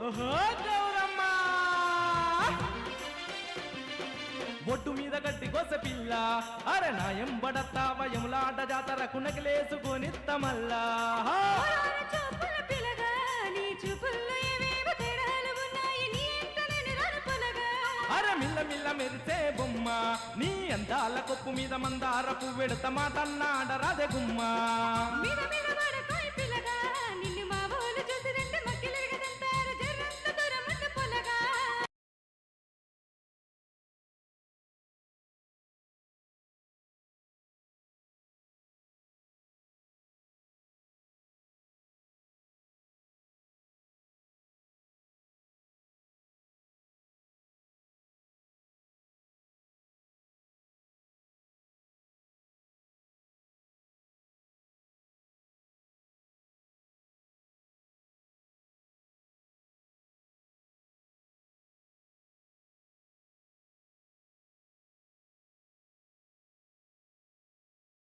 ఓహో గౌరమ్మ ఒడ్డు మీద గడ్డి గొస పిల్ల అరే నా ఎంబడత్తావ యములాట జాతరకు నకిలేసుకొనిత్తమల్లా అరే మిల్ల మిల్ల మెరిసే బొమ్మ నీ అందాల కొప్పు మీద మందార పువ్వెడత మాటన్నాడ రాధే గుమ్మ